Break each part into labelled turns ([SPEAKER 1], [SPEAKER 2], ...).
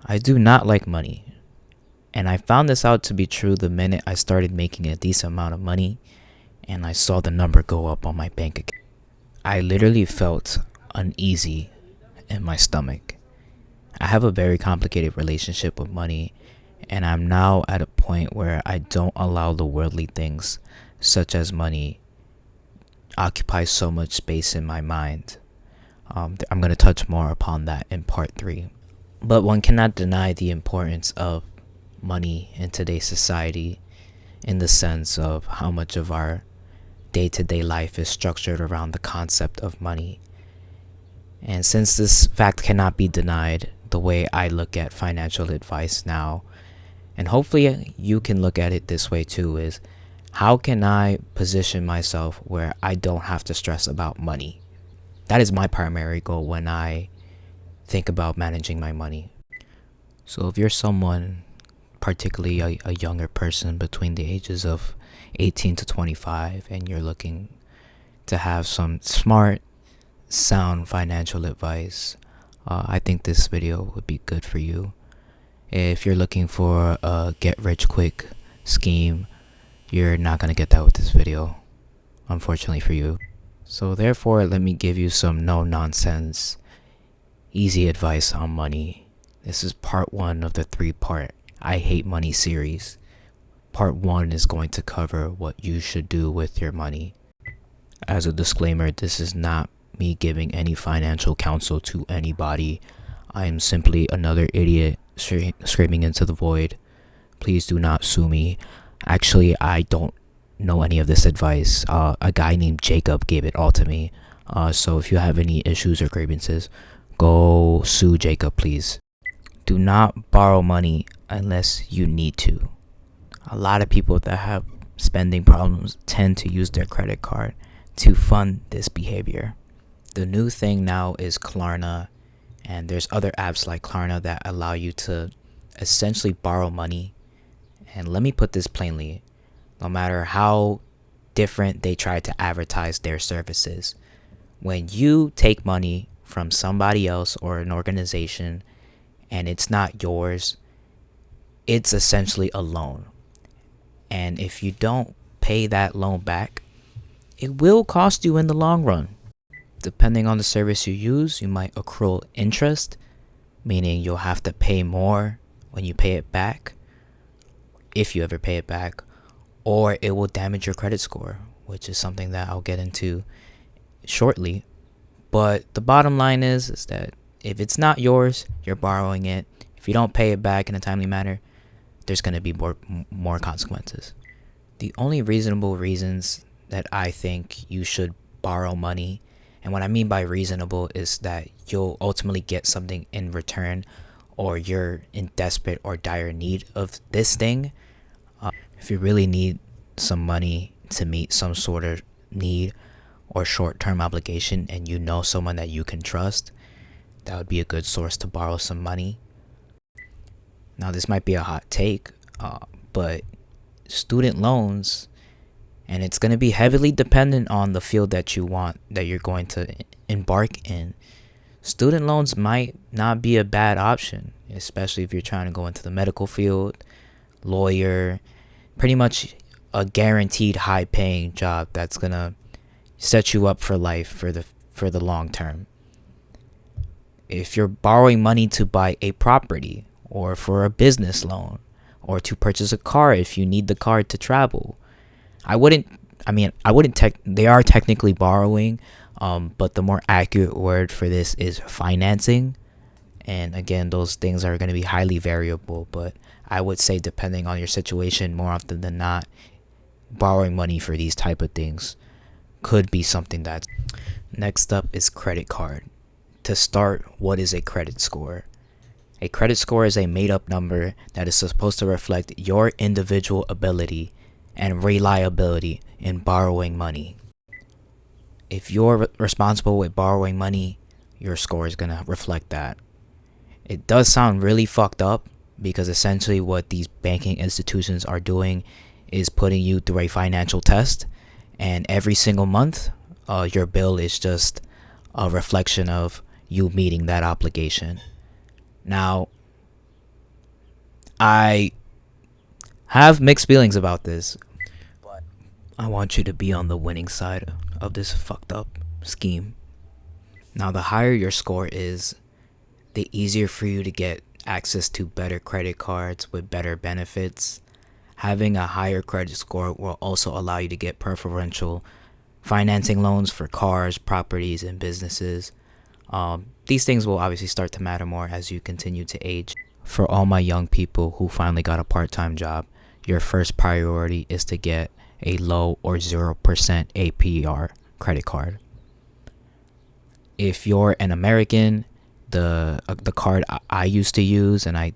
[SPEAKER 1] I do not like money. And I found this out to be true the minute I started making a decent amount of money and I saw the number go up on my bank account. I literally felt uneasy in my stomach. I have a very complicated relationship with money, and I'm now at a point where I don't allow the worldly things, such as money, occupy so much space in my mind. I'm going to touch more upon that in part 3. But one cannot deny the importance of money in today's society, in the sense of how much of our day-to-day life is structured around the concept of money. And since this fact cannot be denied, the way I look at financial advice now, and hopefully you can look at it this way too, is how can I position myself where I don't have to stress about money? That is my primary goal when I think about managing my money. So if you're someone, particularly a younger person between the ages of 18 to 25, and you're looking to have some smart, sound financial advice, I think this video would be good for you. If you're looking for a get-rich-quick scheme, you're not going to get that with this video, unfortunately for you. So therefore, let me give you some no-nonsense, easy advice on money. This is part 1 of the 3-part I Hate Money series. Part 1 is going to cover what you should do with your money. As a disclaimer, this is not me giving any financial counsel to anybody. I am simply another idiot screaming into the void. Please do not sue me. Actually, I don't know any of this advice. A guy named Jacob gave it all to me. So if you have any issues or grievances, go sue Jacob, please. Do not borrow money unless you need to. A lot of people that have spending problems tend to use their credit card to fund this behavior. The new thing now is Klarna, and there's other apps like Klarna that allow you to essentially borrow money. And let me put this plainly, no matter how different they try to advertise their services, when you take money from somebody else or an organization and it's not yours, it's essentially a loan. And if you don't pay that loan back, it will cost you in the long run. Depending on the service you use, you might accrue interest, meaning you'll have to pay more when you pay it back, if you ever pay it back, or it will damage your credit score, which is something that I'll get into shortly. But the bottom line is that if it's not yours, you're borrowing it. If you don't pay it back in a timely manner, there's going to be more consequences. The only reasonable reasons that I think you should borrow money, and what I mean by reasonable is that you'll ultimately get something in return, or you're in desperate or dire need of this thing. If you really need some money to meet some sort of need or short-term obligation, and you know someone that you can trust, that would be a good source to borrow some money. Now, this might be a hot take, but student loans, and it's going to be heavily dependent on the field that you want, that you're going to embark in. Student loans might not be a bad option, especially if you're trying to go into the medical field, lawyer, pretty much a guaranteed high-paying job that's going to set you up for life for the long term. If you're borrowing money to buy a property, or for a business loan, or to purchase a car if you need the car to travel, they are technically borrowing, but the more accurate word for this is financing. And again, those things are going to be highly variable, but I would say, depending on your situation, more often than not, borrowing money for these type of things could be something that's... Next up is credit card. To start, what is a credit score? A credit score is a made-up number that is supposed to reflect your individual ability and reliability in borrowing money. If you're responsible with borrowing money, your score is going to reflect that. It does sound really fucked up, because essentially what these banking institutions are doing is putting you through a financial test, and every single month, your bill is just a reflection of you meeting that obligation. Now, I have mixed feelings about this. I want you to be on the winning side of this fucked up scheme. Now, the higher your score is, the easier for you to get access to better credit cards with better benefits. Having a higher credit score will also allow you to get preferential financing loans for cars, properties, and businesses. These things will obviously start to matter more as you continue to age. For all my young people who finally got a part-time job, your first priority is to get a low or 0% APR credit card. If you're an American, the card I used to use, and I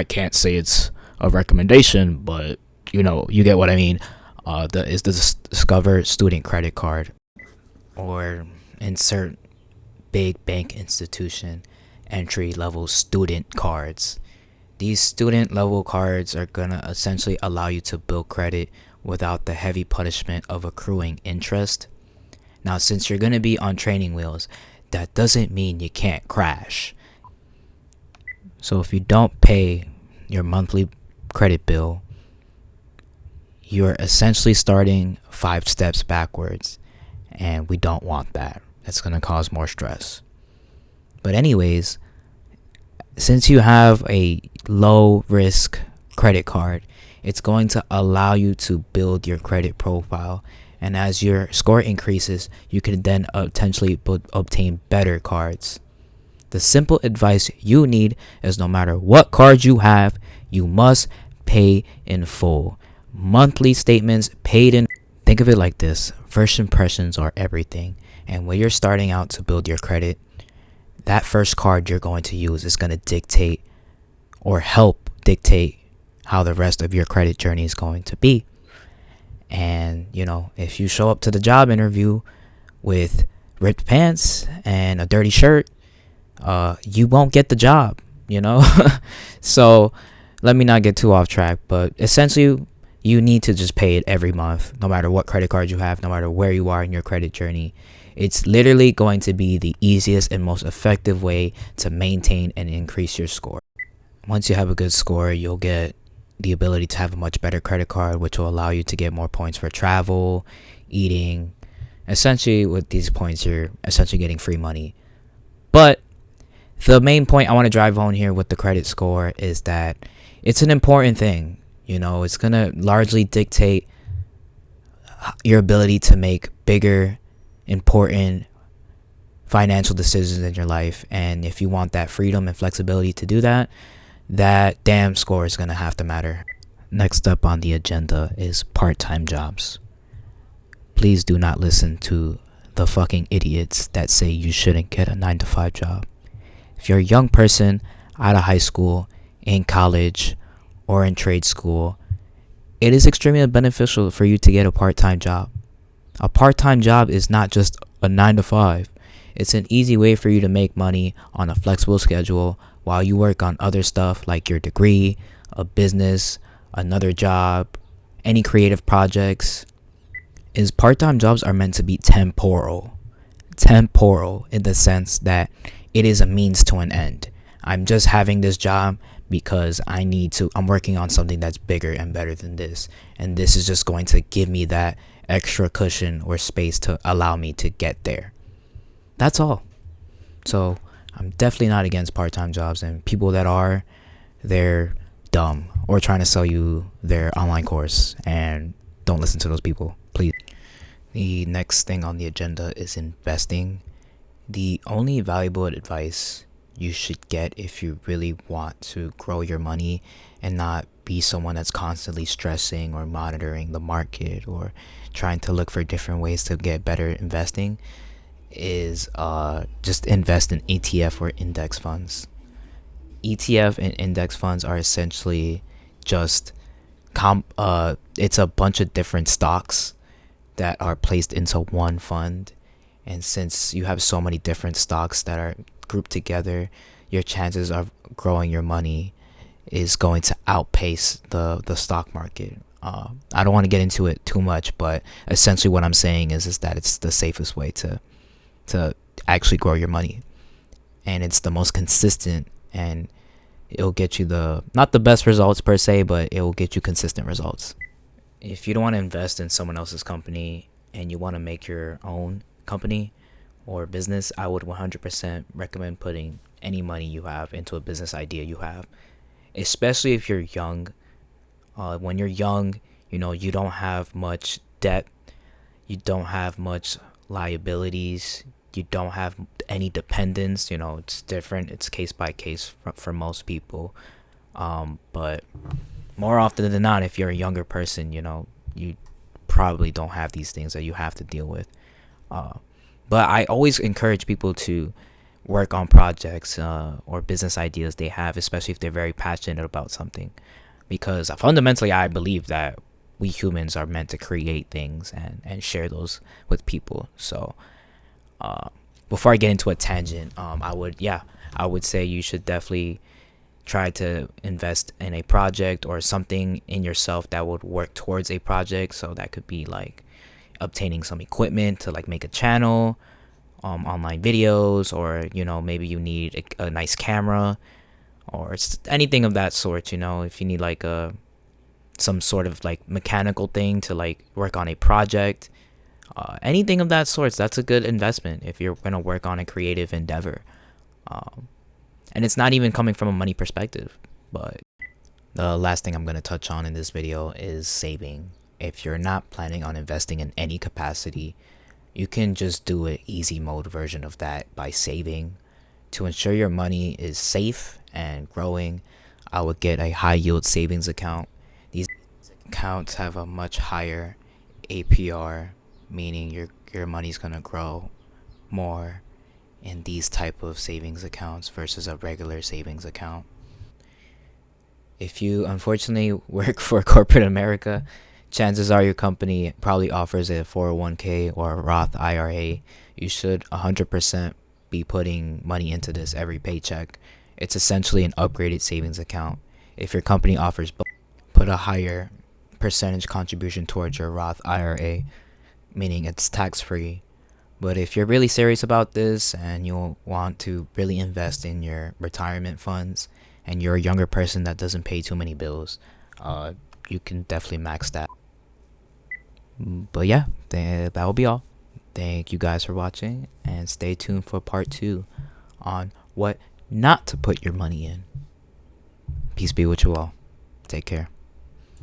[SPEAKER 1] can't say it's a recommendation, but you get what I mean. Is the Discover Student Credit Card, or insert big bank institution entry level student cards. These student level cards are gonna essentially allow you to build credit without the heavy punishment of accruing interest. Now, since you're gonna be on training wheels, that doesn't mean you can't crash. So if you don't pay your monthly credit bill, you're essentially starting 5 steps backwards, and we don't want that. That's going to cause more stress. But anyways, since you have a low risk credit card, it's going to allow you to build your credit profile, and as your score increases, you can then potentially obtain better cards. The simple advice you need is, no matter what card you have, you must pay in full. Monthly statements paid in. Think of it like this: first impressions are everything. And when you're starting out to build your credit, that first card you're going to use is going to dictate or help dictate how the rest of your credit journey is going to be. And if you show up to the job interview with ripped pants and a dirty shirt, you won't get the job. So let me not get too off track, but essentially you need to just pay it every month, no matter what credit card you have, no matter where you are in your credit journey. It's literally going to be the easiest and most effective way to maintain and increase your score. Once you have a good score, you'll get the ability to have a much better credit card, which will allow you to get more points for travel, eating. Essentially, with these points, you're essentially getting free money. But the main point I want to drive home here with the credit score is that it's an important thing. It's going to largely dictate your ability to make bigger, important financial decisions in your life. And if you want that freedom and flexibility to do that, that damn score is going to have to matter. Next up on the agenda is part-time jobs. Please do not listen to the fucking idiots that say you shouldn't get a 9-to-5 job. If you're a young person out of high school, in college, or in trade school, it is extremely beneficial for you to get a part-time job. A part-time job is not just a 9-to-5. It's an easy way for you to make money on a flexible schedule while you work on other stuff like your degree, a business, another job, any creative projects. Part-time jobs are meant to be temporal. Temporal in the sense that it is a means to an end. I'm just having this job because I'm working on something that's bigger and better than this. And this is just going to give me that extra cushion or space to allow me to get there. That's all. So I'm definitely not against part-time jobs, and people that are, they're dumb or trying to sell you their online course, and don't listen to those people, please. The next thing on the agenda is investing. The only valuable advice you should get if you really want to grow your money and not be someone that's constantly stressing or monitoring the market or trying to look for different ways to get better investing is just invest in ETF or index funds. ETF and index funds are essentially just it's a bunch of different stocks that are placed into one fund. And since you have so many different stocks that are grouped together, your chances of growing your money is going to outpace the stock market. I don't want to get into it too much, but essentially what I'm saying is that it's the safest way to actually grow your money, and it's the most consistent and It'll get you the not the best results per se, but it will get you consistent results. If you don't want to invest in someone else's company and you want to make your own company or business, I would 100% recommend putting any money you have into a business idea you have, especially if you're young. When you're young, you don't have much debt, you don't have much liabilities, you don't have any dependents. It's different, it's case by case for most people. But more often than not, if you're a younger person, you probably don't have these things that you have to deal with. uh, but I always encourage people to work on projects or business ideas they have, especially if they're very passionate about something, because fundamentally I believe that we humans are meant to create things and share those with people. So uh, before I get into a tangent, I would say you should definitely try to invest in a project or something in yourself that would work towards a project. So that could be like obtaining some equipment to like make a channel, online videos, or maybe you need a nice camera or anything of that sort. If you need like some sort of like mechanical thing to like work on a project, anything of that sort, that's a good investment if you're gonna work on a creative endeavor. um, and it's not even coming from a money perspective. But the last thing I'm going to touch on in this video is saving. If you're not planning on investing in any capacity, you can just do an easy mode version of that by saving. To ensure your money is safe and growing, I would get a high yield savings account. These accounts have a much higher APR, meaning your money's going to grow more in these type of savings accounts versus a regular savings account. If you unfortunately work for corporate America, chances are your company probably offers a 401k or a Roth IRA. You should 100% be putting money into this every paycheck. It's essentially an upgraded savings account. If your company offers both, put a higher percentage contribution towards your Roth IRA, meaning it's tax free. But if you're really serious about this and you want to really invest in your retirement funds and you're a younger person that doesn't pay too many bills, uh, you can definitely max that. But yeah, that will be all. Thank you guys for watching, and stay tuned for part 2 on what not to put your money in. Peace be with you all. Take care.